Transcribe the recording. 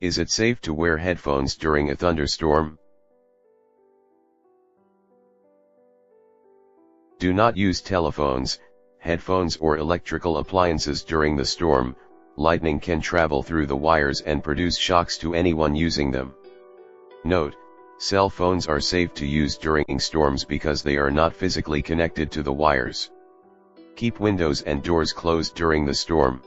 Is it safe to wear headphones during a thunderstorm? Do not use telephones, headphones or electrical appliances during the storm. Lightning can travel through the wires and produce shocks to anyone using them. Note: cell phones are safe to use during storms because they are not physically connected to the wires. Keep windows and doors closed during the storm.